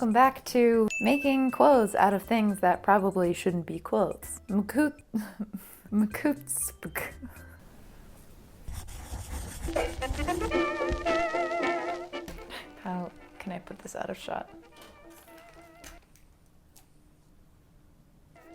Welcome back to making clothes out of things that probably shouldn't be clothes. Makutspk. How can I put this out of shot?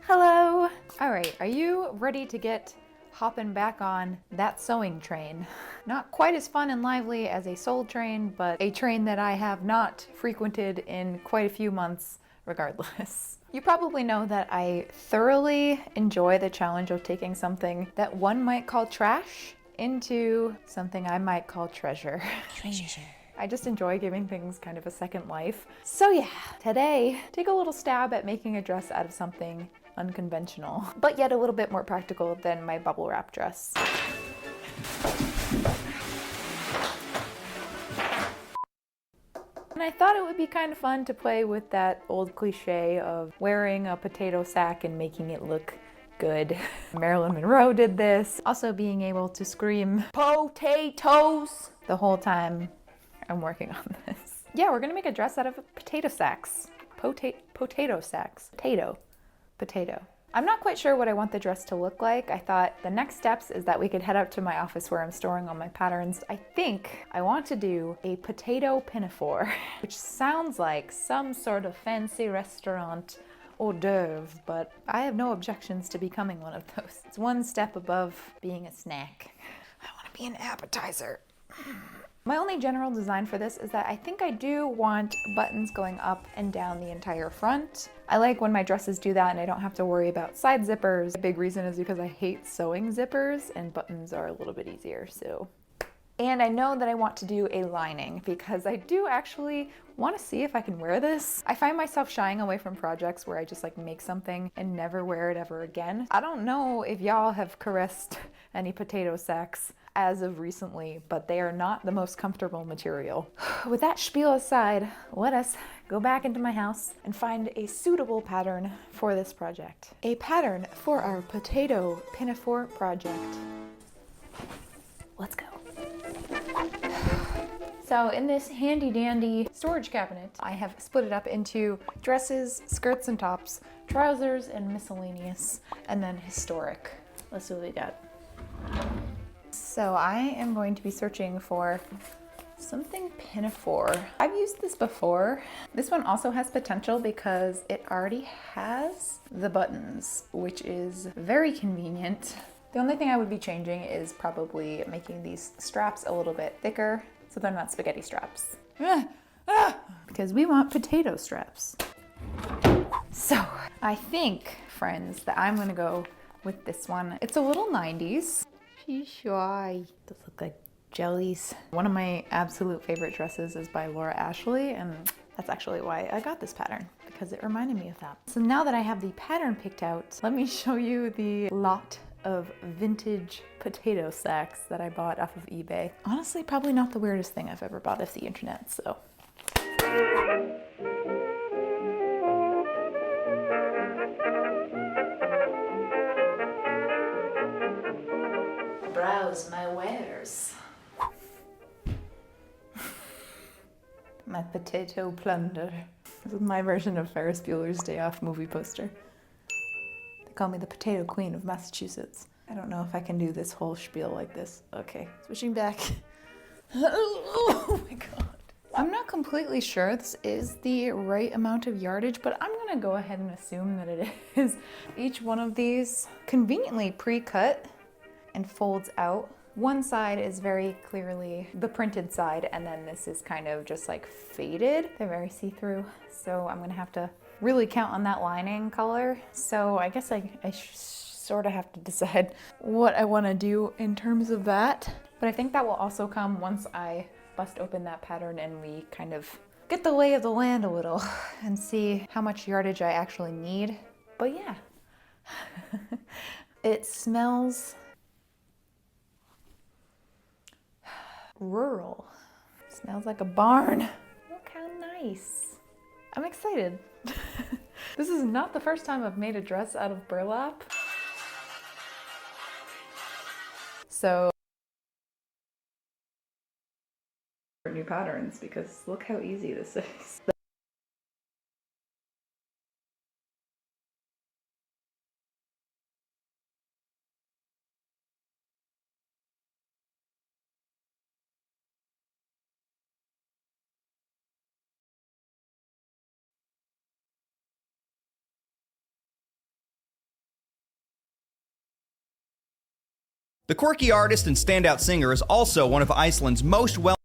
Hello! Alright, are you ready to get hopping back on that sewing train? Not quite as fun and lively as a soul train, but a train that I have not frequented in quite a few months regardless. You probably know that I thoroughly enjoy the challenge of taking something that one might call trash into something I might call treasure. Treasure. I just enjoy giving things kind of a second life. So yeah, today, take a little stab at making a dress out of something unconventional, but yet a little bit more practical than my bubble wrap dress. And I thought it would be kind of fun to play with that old cliche of wearing a potato sack and making it look good. Marilyn Monroe did this. Also being able to scream potatoes the whole time I'm working on this. Yeah, we're gonna make a dress out of potato sacks. Potato sacks. Potato. I'm not quite sure what I want the dress to look like. I thought the next steps is that we could head up to my office where I'm storing all my patterns. I think I want to do a potato pinafore, which sounds like some sort of fancy restaurant hors d'oeuvre, but I have no objections to becoming one of those. It's one step above being a snack. I want to be an appetizer. My only general design for this is that I think I do want buttons going up and down the entire front. I like when my dresses do that and I don't have to worry about side zippers. A big reason is because I hate sewing zippers and buttons are a little bit easier, so. And I know that I want to do a lining because I do actually want to see if I can wear this. I find myself shying away from projects where I just like make something and never wear it ever again. I don't know if y'all have caressed any potato sacks as of recently, but they are not the most comfortable material. With that spiel aside, let us go back into my house and find a suitable pattern for this project. A pattern for our potato pinafore project. Let's go. So in this handy dandy storage cabinet, I have split it up into dresses, skirts and tops, trousers and miscellaneous, and then historic. Let's see what we got. So I am going to be searching for something pinafore. I've used this before. This one also has potential because it already has the buttons, which is very convenient. The only thing I would be changing is probably making these straps a little bit thicker so they're not spaghetti straps. Because we want potato straps. So I think, friends, that I'm gonna go with this one. It's a little 90s. She's shy. Those look like jellies. One of my absolute favorite dresses is by Laura Ashley, and that's actually why I got this pattern, because it reminded me of that. So now that I have the pattern picked out, let me show you the lot of vintage potato sacks that I bought off of eBay. Honestly, probably not the weirdest thing I've ever bought off the internet, so. Browse my wares. My potato plunder. This is my version of Ferris Bueller's Day Off movie poster. They call me the potato queen of Massachusetts. I don't know if I can do this whole spiel like this. Okay, switching back. Oh my God. I'm not completely sure this is the right amount of yardage, but I'm gonna go ahead and assume that it is. Each one of these conveniently pre-cut and folds out. One side is very clearly the printed side, and then this is kind of just like faded. They're very see-through, so I'm gonna have to really count on that lining color. So I guess I sort of have to decide what I wanna do in terms of that. But I think that will also come once I bust open that pattern and we kind of get the lay of the land a little and see how much yardage I actually need. But yeah, it smells rural. Smells like a barn. Look how nice. I'm excited. This is not the first time I've made a dress out of burlap. So new patterns, because look how easy this is. The quirky artist and standout singer is also one of Iceland's most well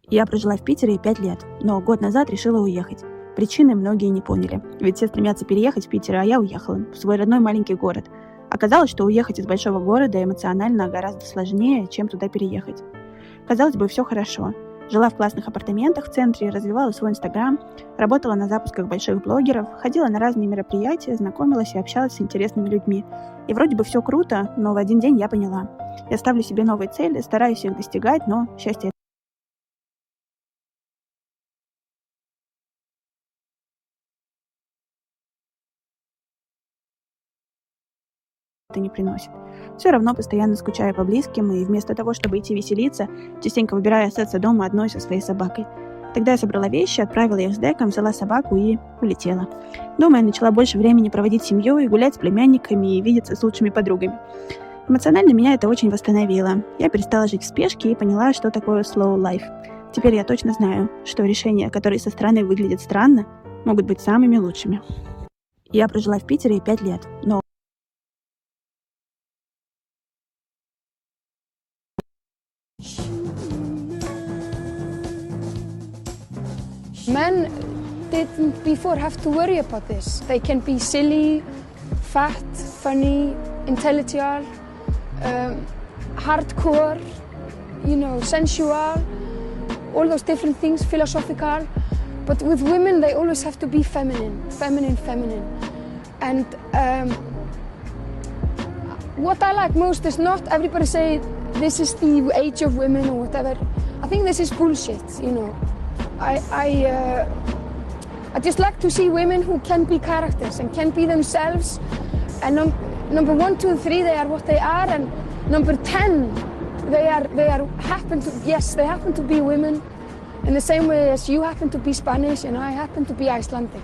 Я прожила в Питере 5 лет, но год назад решила уехать. Причины многие не поняли, ведь все стремятся переехать в Питер, а я уехала в свой родной маленький город. Оказалось, что уехать из большого города эмоционально гораздо сложнее, чем туда переехать. Казалось бы, все хорошо. Жила в классных апартаментах в центре, развивала свой Инстаграм, работала на запусках больших блогеров, ходила на разные мероприятия, знакомилась и общалась с интересными людьми. И вроде бы все круто, но в один день я поняла. Я ставлю себе новые цели, стараюсь их достигать, но счастье это не приносит. Все равно постоянно скучаю по близким, и вместо того, чтобы идти веселиться, частенько выбираю остаться дома одной со своей собакой. Тогда я собрала вещи, отправила их с деком, взяла собаку и улетела. Дома я начала больше времени проводить с семьей, гулять с племянниками и видеться с лучшими подругами. Эмоционально меня это очень восстановило. Я перестала жить в спешке и поняла, что такое slow life. Теперь я точно знаю, что решения, которые со стороны выглядят странно, могут быть самыми лучшими. Я прожила в Питере 5 лет, но Men didn't before have to worry about this. They can be silly, fat, funny, intellectual, hardcore, sensual, all those different things, philosophical. But with women, they always have to be feminine. And what I like most is not everybody say this is the age of women or whatever. I think this is bullshit, I just like to see women who can be characters and can be themselves. And number 1, 2, 3, they are what they are, and number 10, they happen to be women in the same way as you happen to be Spanish and I happen to be Icelandic,